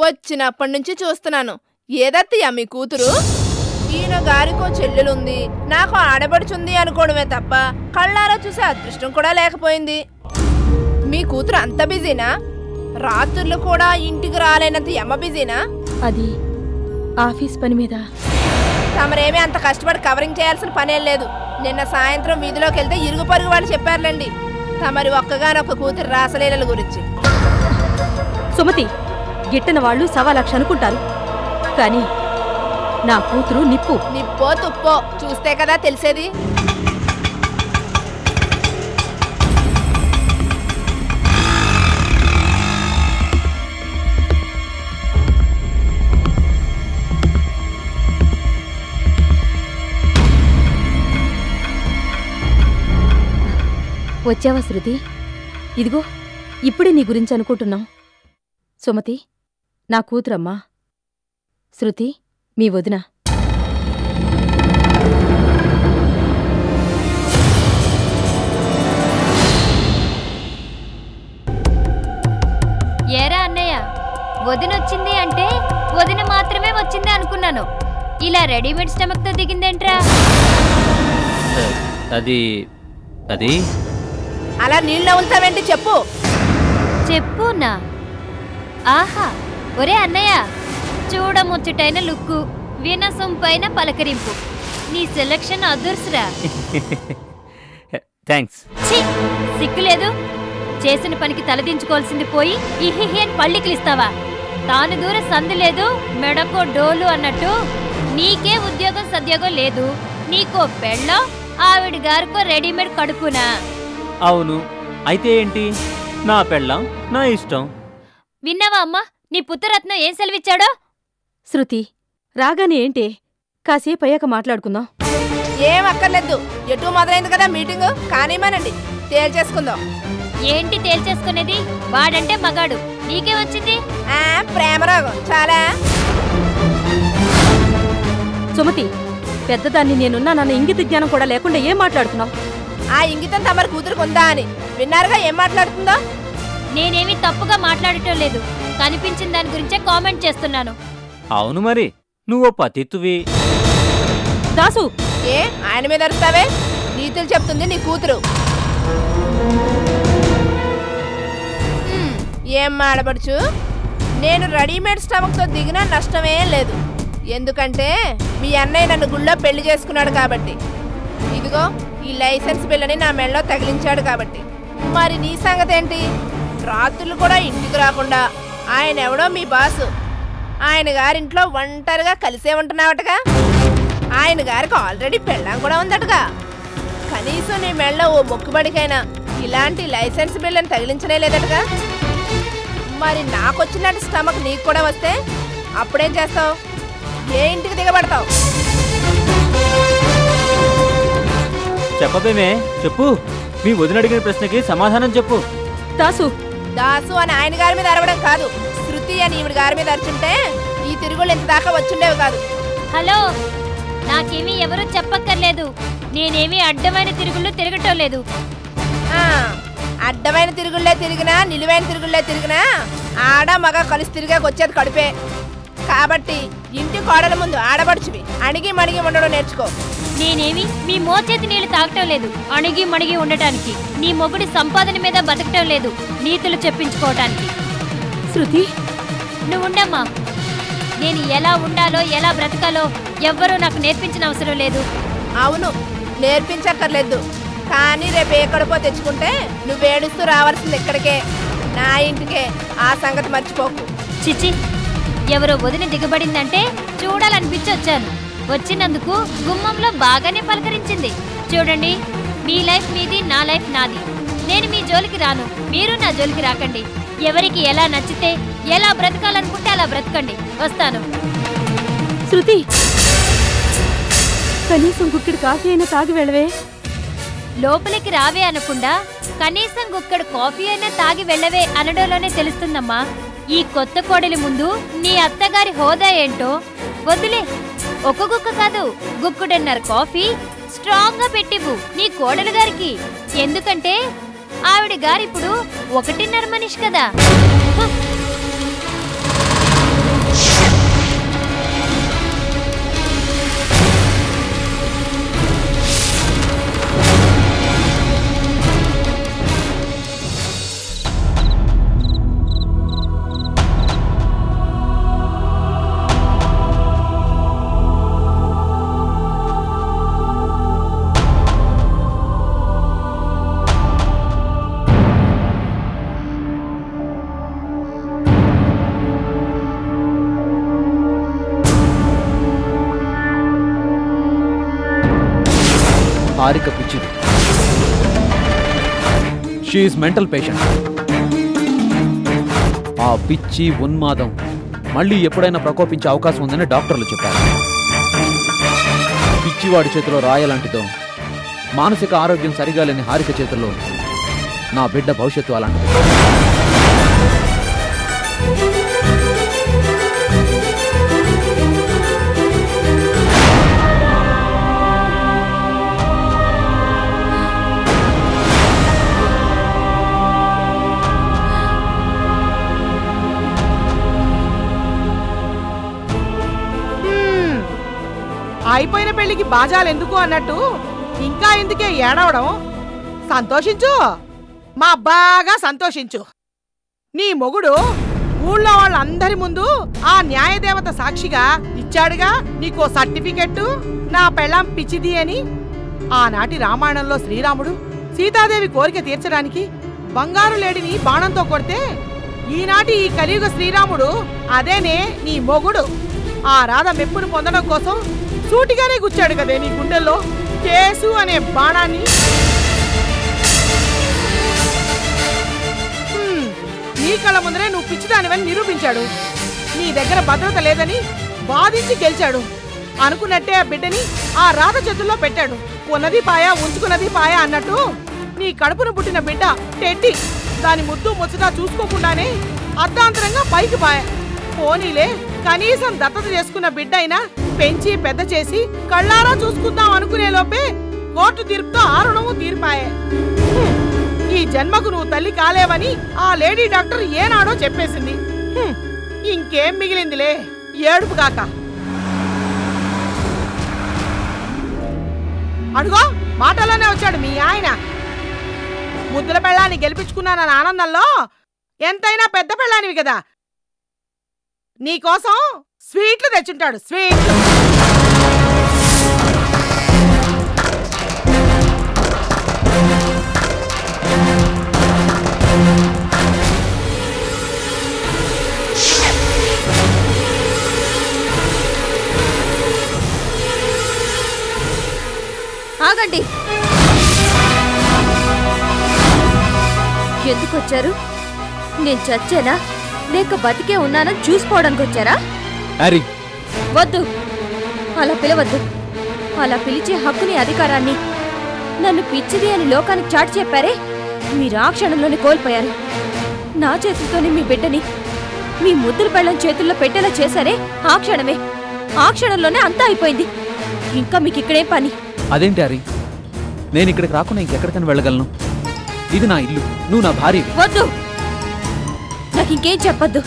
వచ్చినప్పటి నుంచి చూస్తున్నాను. ఏదత్తయ్యా మీ కూతురు? ఈయన గారికో చెల్లెలుంది, నాకు ఆడబడుచుంది అనుకోవడమే తప్ప కళ్ళారా చూసే అదృష్టం కూడా లేకపోయింది. మీ కూతురు అంత బిజీనా? రాత్రులు కూడా ఇంటికి రాలేనంత యమ్మ బిజీనా? అది ఆఫీస్ పని మీద. తమరేమీ అంత కష్టపడి కవరింగ్ చేయాల్సిన పనేం లేదు. నిన్న సాయంత్రం వీధిలోకి వెళ్తే ఇరుగు పొరుగు వాళ్ళు చెప్పారులేండి తమరి ఒక్కగానొక్క కూతురు రాసలీలల గురించి. సుమతి, గిట్టన వాళ్ళు 1,00,000 అనుకుంటారు, కానీ నా కూతురు నిప్పు. నిప్పో తుప్పో చూస్తే కదా తెలిసేది. వచ్చావా శృతి? ఇదిగో ఇప్పుడే నీ గురించి అనుకుంటున్నాం. సుమతి నా కూతురమ్మా. శృతి మీ వదిన. ఏరా అన్నయ్య, వదినొచ్చింది అంటే వదిన మాత్రమే వచ్చింది అనుకున్నాను. ఇలా రెడీమేడ్ స్టమక్ తో దిగిందేంట్రా? అది అలా నీళ్ళు నవ్వుతావేంటి చెప్పు. చెప్పునా? ఆహా, ఒరే అన్నయ్య, చూడముచ్చటైన లుక్కు, వినసొంపైన పలకరింపు, నీ సెలక్షన్ అదుర్సురా. థ్యాంక్స్. ఛీ, సిగ్గులేదు? చేసిన పనికి తలదించుకోవాల్సింది పోయి ఇహిహి అని పళ్ళికిలిస్తావా? తాను దూర సందు లేదు, మెడకో డోలు అన్నట్టు నీకే ఉద్యోగం సద్యోగం లేదు. నీకో పెళ్ళో, ఆవిడ గారికో రెడీమేడ్ కడుపునా? అవును, అయితే ఏంటి? నా పెళ్ళం నా ఇష్టం. విన్నావా అమ్మా, నీ పుత్రరత్నం ఏం సెలవిచ్చాడో? శృతి రాగానే ఏంటి, కాసేపు అయ్యాక మాట్లాడుకుందాం. ఏం అక్కర్లేదు, ఎటు మొదలైంది కదా మీటింగు, కానీమానండి, తేల్చేసుకుందాం. ఏంటి తేల్చేసుకునేది? వాడంటే మగాడు, నీకే వచ్చింది ప్రేమరాగం చాలా. సుమతి, పెద్దదాన్ని నేనున్నానన్న ఇంగిత జ్ఞానం కూడా లేకుండా ఏం మాట్లాడుతున్నావు? ఆ ఇంగితం తమరి కూతురుకుందా అని విన్నారుగా, ఏం మాట్లాడుతుందో? నేనేమి తప్పుగా మాట్లాడటం లేదు, కనిపించిన దాని గురించే కామెంట్ చేస్తున్నాను. అవును మరి, నువ్వు పతిత్తువి. దాసు, ఏ ఆయన మీద అరుస్తావే? నీతులు చెప్తుంది నీ కూతురు. ఏం మాడబడుచు, నేను రెడీమేడ్ స్టమక్తో దిగినా నష్టమే లేదు. ఎందుకంటే మీ అన్నయ్య నన్ను గుళ్ళో పెళ్లి చేసుకున్నాడు కాబట్టి. ఇదిగో ఈ లైసెన్స్ బిల్లని నా మెళ్ళలో తగిలించాడు కాబట్టి. మరి నీ సంగతి ఏంటి? రాత్రులు కూడా ఇంటికి రాకుండా ఆయన ఎవడో మీ బాసు, ఆయన గారింట్లో ఒంటరిగా కలిసే ఉంటున్నావటగా. ఆయన గారికి ఆల్రెడీ పెళ్ళాం కూడా ఉందటగా. కనీసం నీ మెళ్ళలో ఓ మొక్కుబడికైనా ఇలాంటి లైసెన్స్ బిల్లని తగిలించనే లేదటగా. మరి నాకొచ్చినట్టు స్టమక్ నీకు కూడా వస్తే అప్పుడేం చేస్తావు? ఏ ఇంటికి దిగబడతావు? చెప్పబేమే, చెప్పు. మీ వదిన అడిగిన ప్రశ్నకి సమాధానం చెప్పు. దాసు దాసు అని ఆయన గారి మీద అరవడం కాదు, శృతి అని ఈవిడ గారి మీద అరుచుంటే ఈ తిరుగుళ్ళు ఇంత దాకా వచ్చుండేవి కాదు. హలో, నాకేమీ ఎవరూ చెప్పక్కర్లేదు. నేనేమీ అడ్డమైన తిరుగుళ్ళు తిరగటం లేదు. అడ్డమైన తిరుగుళ్లే తిరిగినా, నిలువైన తిరుగుళ్లే తిరిగినా ఆడ మగ కలిసి తిరిగాక వచ్చేది కడుపే. కాబట్టి ఇంటి కోడల ముందు ఆడబడుచువి అణిగి మణిగి ఉండడం నేర్చుకో. నేనేమి మీ మోచేతి నీళ్లు తాగటం లేదు అణిగి మణిగి ఉండటానికి. నీ మొగుడి సంపాదన మీద బతకటం లేదు నీతులు చెప్పించుకోవటానికి. శృతి, నువ్వుండమ్మా. నేను ఎలా ఉండాలో ఎలా బ్రతకాలో ఎవ్వరూ నాకు నేర్పించిన అవసరం లేదు. అవును, నేర్పించక్కర్లేదు. కానీ రేపు ఎక్కడికో తెచ్చుకుంటే నువ్వేడుస్తూ రావాల్సింది ఎక్కడికే, నా ఇంటికే. ఆ సంగతి మర్చిపోకు. చిచి, ఎవరో వదిన దిగబడిందంటే చూడాలనిపించి వచ్చాను. వచ్చినందుకు గుమ్మంలో బాగానే పలకరించింది. చూడండి, మీ లైఫ్ మీది, నా లైఫ్ నాది. నేను మీ జోలికి రాను, మీరు నా జోలికి రాకండి. ఎవరికి ఎలా నచ్చితే ఎలా బ్రతకాలనుకుంటే అలా బ్రతకండి. వస్తాను. శృతి, కనీసం గుక్కిడి కాఫీ అయినా తాగి వెళ్ళవే. లోపలికి రావే అనకుండా కనీసం గుక్కడు కాఫీ అయినా తాగి వెళ్ళవే అనడంలోనే తెలుస్తుందమ్మా ఈ కొత్త కోడలి ముందు నీ అత్తగారి హోదా ఏంటో. వదిలే, ఒక గుక్క కాదు, గుక్కుడన్నర కాఫీ స్ట్రాంగ్ గా పెట్టివు నీ కోడలు గారికి. ఎందుకంటే ఆవిడ గారిప్పుడు 1.5 మనిషి కదా. హారిక పిచ్చిది. She is mental patient. ఆ పిచ్చి ఉన్మాదం మళ్ళీ ఎప్పుడైనా ప్రకోపించే అవకాశం ఉందని డాక్టర్లు చెప్పారు. పిచ్చివాడి చేతిలో రాయలాంటిదో, మానసిక ఆరోగ్యం సరిగా లేని హారిక చేతుల్లో నా బిడ్డ భవిష్యత్తు అలాంటిది. అయిపోయిన పెళ్లికి బాజాలెందుకు అన్నట్టు ఇంకా ఎందుకే ఏడవడం? సంతోషించు, మా బాగా సంతోషించు. నీ మొగుడు ఊళ్ళో వాళ్ళందరి ముందు ఆ న్యాయదేవత సాక్షిగా ఇచ్చాడుగా నీకో సర్టిఫికెట్టు, నా పెళ్ళాం పిచ్చిది అని. ఆనాటి రామాయణంలో శ్రీరాముడు సీతాదేవి కోరిక తీర్చడానికి బంగారు లేడిని బాణంతో కొడితే, ఈనాటి ఈ కలియుగ శ్రీరాముడు అదేనే నీ మొగుడు. ఆ రాధ మెప్పును పొందడం కోసం సూటిగానే గుచ్చాడు కదే నీ గుండెల్లో కేసు అనే బాణాన్ని. నీ కళ్ళ ముందరే నువ్వు పిచ్చిదానివని నిరూపించాడు. నీ దగ్గర భద్రత లేదని బాధించి గెలిచాడు. అనుకున్నట్టే ఆ బిడ్డని ఆ రాధ చేతుల్లో పెట్టాడు. ఉన్నది పాయ ఉంచుకున్నది పాయ అన్నట్టు నీ కడుపును పుట్టిన బిడ్డ టెడ్డి దాని ముద్దు ముచ్చట చూసుకోకుండానే అర్ధాంతరంగా పైకి పాయ. పోనీలే, కనీసం దత్తత చేసుకున్న బిడ్డ అయినా పెంచి పెద్ద చేసి కళ్ళారా చూసుకుందాం అనుకునే లోపే కోర్టు తీర్పుతో ఆ రుణము తీరిపాయే. ఈ జన్మకు నువ్వు తల్లి కాలేవని ఆ లేడీ డాక్టర్ ఏనాడో చెప్పేసింది. ఇంకేం మిగిలిందిలే ఏడుపు కాక. అడుగో మాటల్లోనే వచ్చాడు మీ ఆయన. ముద్దుల పెళ్ళాన్ని గెలిపించుకున్నానన్న ఆనందంలో ఎంతైనా పెద్ద పెళ్ళానివి కదా, నీకోసం స్వీట్లు తెచ్చుంటాడు. స్వీట్లు ఆగండి. ఎందుకు వచ్చారు? నేను చచ్చానా లేక బతికే ఉన్నానని చూసుకోవడానికి వచ్చారా? వద్దు, అలా పిలవద్దు. అలా పిలిచే హక్కుని అధికారాన్ని నన్ను పిచ్చిది అని లోకానికి చాటి చెప్పారే, మీరు ఆ క్షణంలోనే కోల్పోయారు. నా చేతులతోనే మీ బిడ్డని మీ ముద్దుల పెళ్ళం చేతుల్లో పెట్టేలా చేశారే, ఆ క్షణమే, ఆ క్షణంలోనే అంతా అయిపోయింది. ఇంకా మీకు ఇక్కడే పని. అదేంటి హరి, నేను ఇక్కడికి రాకుండా ఇంకెక్కడికైనా వెళ్ళగలను? ఇది నా ఇల్లు, నువ్వు నా భార్య. వద్దు, నాకు ఇంకేం చెప్పొద్దు.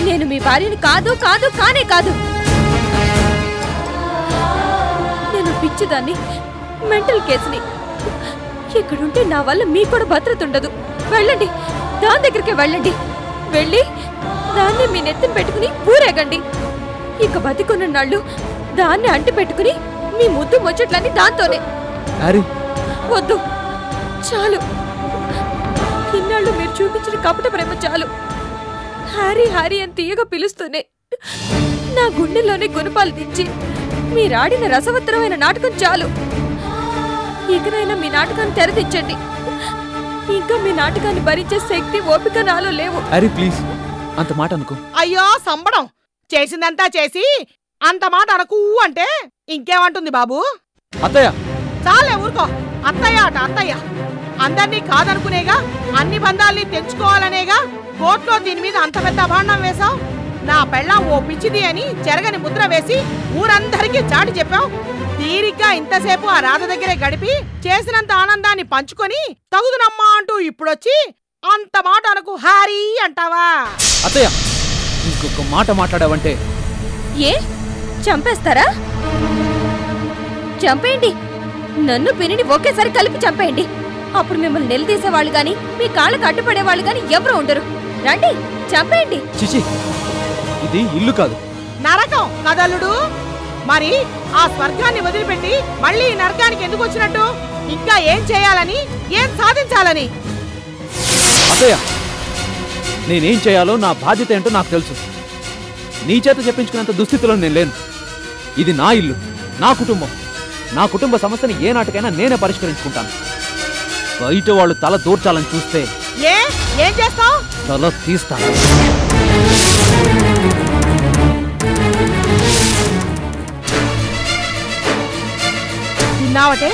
నేను మీ భార్యని కాదు, కాదు, కానే కాదు. నేను పిచ్చిదాన్ని, మెంటల్ కేసుని. ఇక్కడుంటే నా వల్ల మీకు కూడా భద్రత ఉండదు. వెళ్ళండి, దాని దగ్గరికి వెళ్ళండి. వెళ్ళి దాన్ని మీ నెత్తిని పెట్టుకుని ఊరేగండి. ఇక బతికున్న నాళ్ళు దాన్ని అంటి పెట్టుకుని మీ ముద్దు ముచ్చట్లన్నీ దాంతోనే. వద్దు, చాలు. ఇన్నాళ్ళు మీరు చూపించిన కపట ప్రేమ చాలు. హారీ హారీ అని తీయగా పిలుస్తూనే నా గుండెల్లోనే గుణపాలు దించి మీరాడిన రసవత్తరమైన నాటకం చాలు. ఇకనైనా మీ నాటకాన్ని తెరదించండి. ఇంకా మీ నాటకాన్ని భరించే శక్తి, ఓపిక నాలో లేవు. ప్లీజ్, అంత మాట అనుకో. అయ్యో సంబడం చేసిందంతా చేసి అంత మాట అనకు అంటే ఇంకేమంటుంది బాబు? అత్తయ్య చాలే ఊరుకో. అత్తయ్య అట అత్తయ్య. అందర్నీ కాదనుకునేగా, అన్ని బంధాల్ని తెంచుకోవాలనేగా కోర్టులో దీని మీద అంత పెద్ద అభాండం వేశావు. నా పెళ్ళాం ఓ పిచ్చిది అని చెరగని ముద్ర వేసి ఊరందరికీ చాటి చెప్పావు. తీరిగ్గా ఇంతసేపు ఆ రాధ దగ్గరే గడిపి చేసినంత ఆనందాన్ని పంచుకొని తగుదునమ్మా అంటూ ఇప్పుడొచ్చి అంత మాట అనకు హారీ అంటావా? అత్తయ్య, ఇంకొక మాట మాట్లాడావంటే ఏ చంపేస్తారా? చంపేయండి. నన్ను పినిని ఒకేసారి కలిపి చంపేయండి. అప్పుడు మిమ్మల్ని నిలదీసేవాళ్ళు గాని మీ కాళ్ళకు అడ్డుపడేవాళ్ళు గాని ఎవరు ఉండరు. రండి, చంపేయండి. చిచి, ఇది ఇల్లు కాదు, నరకం కదలుడు. మరి ఆ స్వర్గాన్ని వదిలిపెట్టి మళ్ళీ ఈ నరకానికి ఎందుకు వచ్చినట్టు? ఇంకా ఏం చేయాలని, ఏం సాధించాలని? అత్తయ్య, నేనేం చేయాలో నా బాధ్యత ఏంటో నాకు తెలుసు. నీ చేత చెప్పించుకున్నంత దుస్థితిలో నేను లేను. ఇది నా ఇల్లు, నా కుటుంబం. నా కుటుంబ సమస్యని ఏ నాటికైనా నేనే పరిష్కరించుకుంటాను. బయట వాళ్ళు తల దూర్చాలని చూస్తే ఏం చేస్తావు? తల తీస్తాను. తిన్నావటే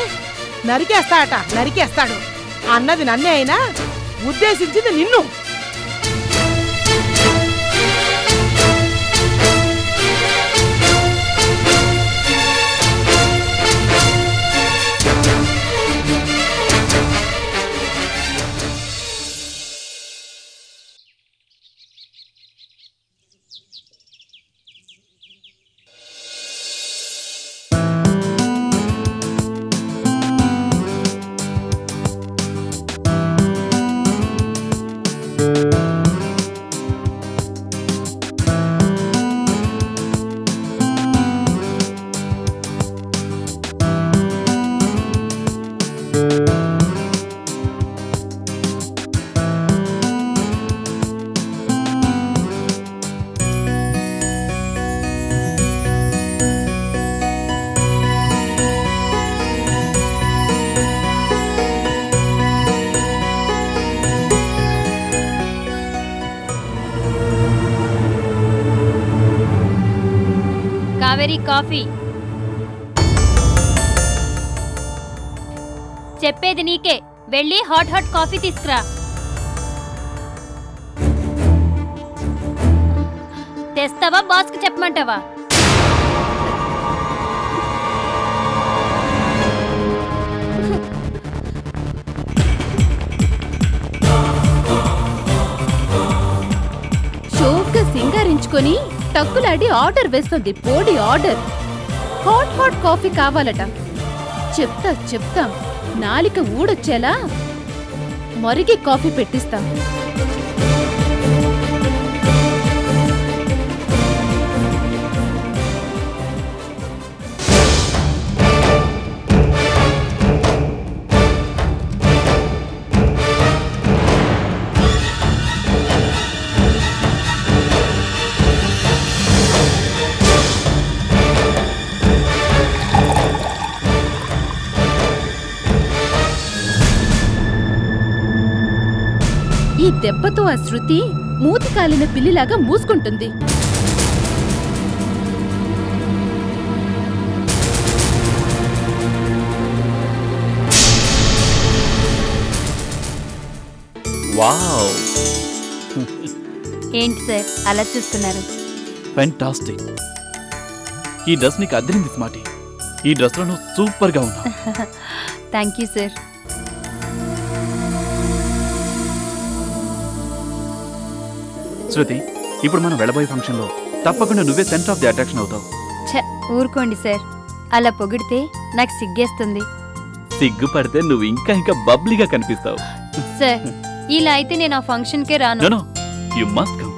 నరికేస్తాడు అన్నది నన్నే అయినా ఉద్దేశించింది నిన్ను. కావేరీ కాఫీ. చెప్పేది నీకే, వెళ్ళి హాట్ కాఫీ తీసుకురా. తెస్తావా బాస్కి చెప్పమంటావా? షోక్గా సింగారించుకొని టక్కులాడి ఆర్డర్ వేస్తుంది. పోడి ఆర్డర్. హాట్ కాఫీ కావాలట. చెప్తా నాలిక ఊడొచ్చేలా మరిగి కాఫీ పెట్టిస్తాం. ఈ దెబ్బతో ఆ శృతి మూతి కాలిన పిల్లిలాగా మూసుకుంటుంది. వావ్, ఏంటి సార్ అలా చూస్తున్నారు? ఫెంటాస్టిక్. ఈ డ్రెస్ నీకు అద్దరింది స్మార్టీ. ఈ డ్రెస్ లో నువ్వు సూపర్ గా ఉన్నావు. Thank you sir. శృతి, ఇప్పుడు మనం వెళ్ళబోయే ఫంక్షన్ లో తప్పకుండా నువ్వే సెంటర్ ఆఫ్ ది అట్రాక్షన్ అవుతావు. ఊరుకోండి సార్, అలా పొగిడితే నాకు సిగ్గేస్తుంది. సిగ్గుపడితే నువ్వు ఇంకా బబ్లీగా కనిపిస్తావు. సార్, ఇలా అయితే నేను ఆ ఫంక్షన్ కే రాను. No, you must come.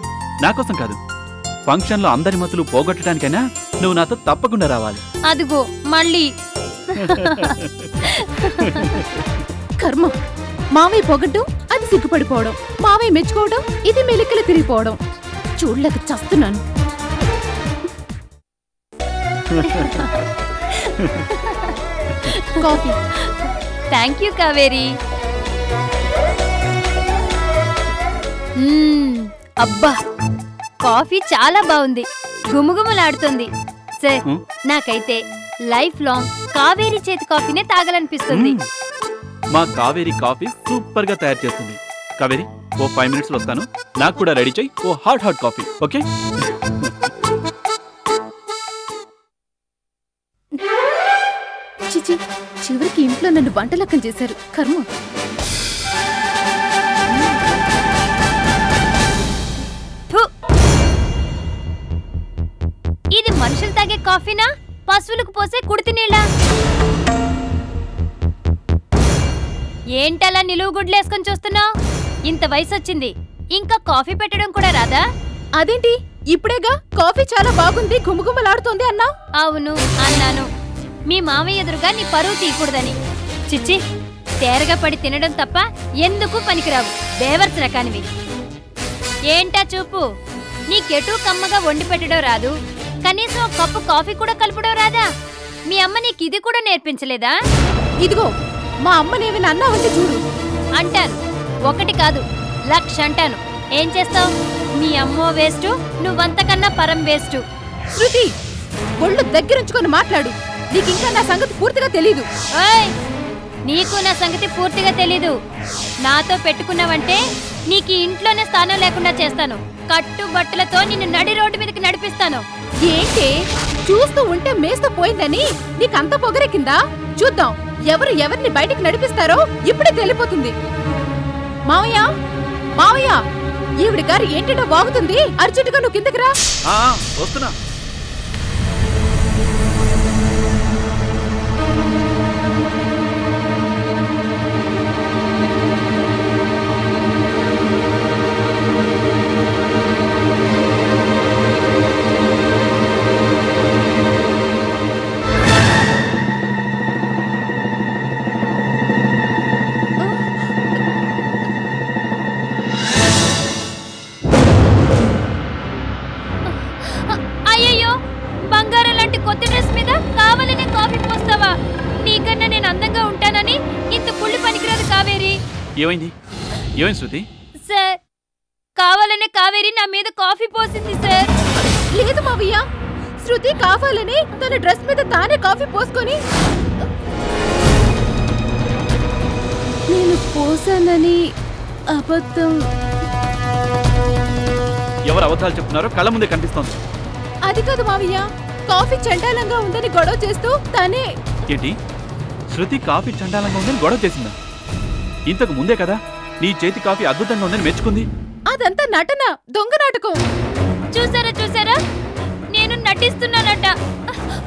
నా కోసం కాదు, ఫంక్షన్ లో అందరి మతులు పోగొట్టడానికైనా నువ్వు నాతో తప్పకుండా రావాలి. అదిగో మళ్ళీ కర్మ. మావయ్య పొగడ్డం, అది సిగ్గుపడిపోవడం. మావయ్య మెచ్చుకోవడం, ఇది మెలికలు తిరిగిపోవడం. చూడలేక చస్తున్నాను. కాఫీ. Thank you Kaveri. అబ్బా, కాఫీ చాలా బాగుంది, గుమగుమలాడుతుంది. సార్, నాకైతే లైఫ్ లాంగ్ కావేరీ చేతి కాఫీనే తాగాలనిపిస్తుంది. మా కావేరీ కాఫీ సూపర్ గా తయారు చేస్తుంది. కావేరీ, ఓ 5 minutes లో వస్తాను. నాకు కూడా రెడీ చేయి ఓ హాట్ కాఫీ. ఓకే? చిచి, చివరికి ఇంట్లో నన్ను వంటలక్కం చేశారు. కర్మ. ఇది మనుషులు తాగే కాఫీనా, పశువులకు పోసే కుడితి నీళ్ళ? ఏంటలా నిలువు గుడ్లేసుకొని చూస్తున్నావు? ఇంత వయసు వచ్చింది, ఇంకా కాఫీ పెట్టడం కూడా రాదా? అదేంటి, ఇప్పుడేగా కాఫీ చాలా బాగుంది, గుమగుమలాడుతోంది అన్నావు. అవును అన్నాను, మీ మామయ్య ఎదురుగా నీ పరువు తీయకూడదని. చిచ్చి, తేరగా పడి తినడం తప్ప ఎందుకు పనికిరావు, బేవర్స్ రకానివి. ఏంటా చూపు, నీకెటూ కమ్మగా వండి పెట్టడం రాదు, కనీసం ఒక కప్పు కాఫీ కూడా కలపడం రాదా? మీ అమ్మ నీకు ఇది కూడా నేర్పించలేదా? ఇదిగో మా అమ్మనేమి అన్నావంటే చూడు. అంటాను, ఒకటి కాదు 1,00,000 అంటాను. ఏం చేస్తావు? మీ అమ్మో వేస్ట్, నువ్వంతకన్నా పరం వేస్ట్. శృతి, ఒళ్ళు దగ్గరుంచుకొని మాట్లాడు. నీకింకా నా సంగతి పూర్తిగా తెలీదు. ఓయ్, నీకు నా సంగతి పూర్తిగా తెలీదు. నాతో పెట్టుకున్నావంటే నీకు ఇంట్లోనే స్థానం లేకుండా చేస్తాను. కట్టుబట్టలతో నిన్ను నడి రోడ్డు మీదకి నడిపిస్తాను. ఏంటి చూస్తూ ఉంటే మేస్తూ పోయిందని నీకంత పొగరెక్కిందా? చూద్దాం ఎవరు ఎవరిని బయటికి నడిపిస్తారో ఇప్పుడే తెలిపోతుంది. మావయ్య, మావయ్య, ఈవిడి గారు ఏంటిటో వాగుతుంది. అర్జెంటుగా నువ్వు కిందకి రా. వస్తున్నా. అయ్యయ్యో, బంగారం లాంటి కొత్త డ్రెస్ మీద కావాలనే కాఫీ పోస్తావా? నీకన్నా నేను అందంగా ఉంటానని ఇంత కుళ్ళు పనికిరాదు కావేరి. ఏమైంది? ఏమైంది శృతి? సార్, కావాలనే కావేరి నా మీద కాఫీ పోసింది సార్. లేదు మావయ్య, శృతి కావాలని తన డ్రెస్ మీద తానే కాఫీ పోసుకొని నేను పోసానని అబద్ధం. ఎవరు అబద్ధాలు చెప్తున్నారో కళ్ళ ముందే కనిపిస్తోంది. అది కాదు మావయ్య, కాఫీ చండాలంగా ఉందని గొడవ చేస్తూ తనే. ఏంటి? శృతి కాఫీ చండాలంగా ఉందని గొడవ చేసిందా? ఇంతకు ముందే కదా నీ చేతి కాఫీ అద్భుతంగా ఉందని మెచ్చుకుంది. అదంతా నటన, దొంగ నాటకం. చూసారా చూసారా, నేను నటిస్తున్నానట.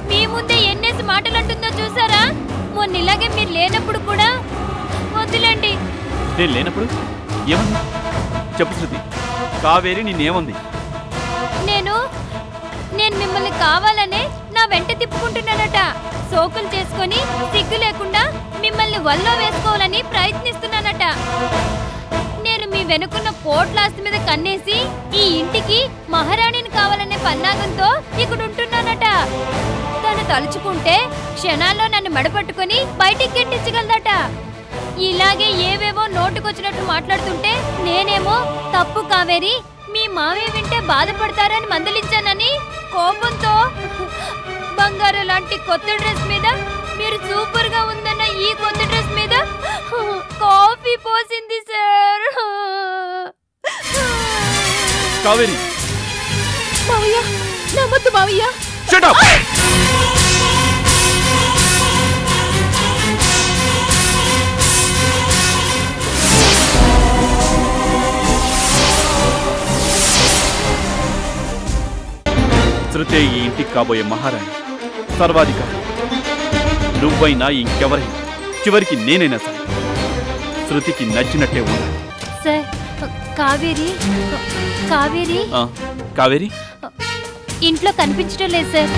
మీ ముందే ఎన్నేసి మాటలు అంటుందో చూసారా? మొన్న ఇలాగే మీరు లేనప్పుడు కూడా. వద్దులేండి. నేను లేనప్పుడు ఏమంది? చెప్పు శృతి, కావేరి నిన్నేమంది? నేను మిమ్మల్ని కావాలనే నా వెంట తిప్పుకుంటున్నానట. సోకులు చేసుకొని సిగ్గు లేకుండా మిమ్మల్ని వల్లో వేసుకోవాలని ప్రయత్నిస్తున్నానట. నేను మీ వెనుకున్న కోట్లాస్తి మీద కన్నేసి ఈ ఇంటికి మహారాణిని కావాలనే పన్నాగంతో ఇక్కడ ఉంటున్నానట. తను తలుచుకుంటే క్షణాల్లో నన్ను మెడపట్టుకుని బయటికి గెంటించగలదట. ఇలాగే ఏవేవో నోటుకొచ్చినట్టు మాట్లాడుతుంటే నేనేమో తప్పు కావేరి, మీ మావే వింటే బాధపడతారని మందలించానని కోపంతో బంగారం లాంటి కొత్త డ్రెస్ మీద, మీరు సూపర్ గా ఉందన్న ఈ కొత్త డ్రెస్ మీద కాఫీ పోసింది సార్. కావేరి, మావయ్య, నమ్మొద్దు మావయ్య. Shut up. శృతే ఈ ఇంటికి కాబోయే మహారాణి, సర్వాధికారి. నువ్వైనా ఇంకెవరైనా, చివరికి నేనైనా సరే శృతికి నచ్చినట్టే ఉండాలి. సార్, కావేరి కావేరి కావేరి ఇంట్లో కనిపించడం లేదు సార్.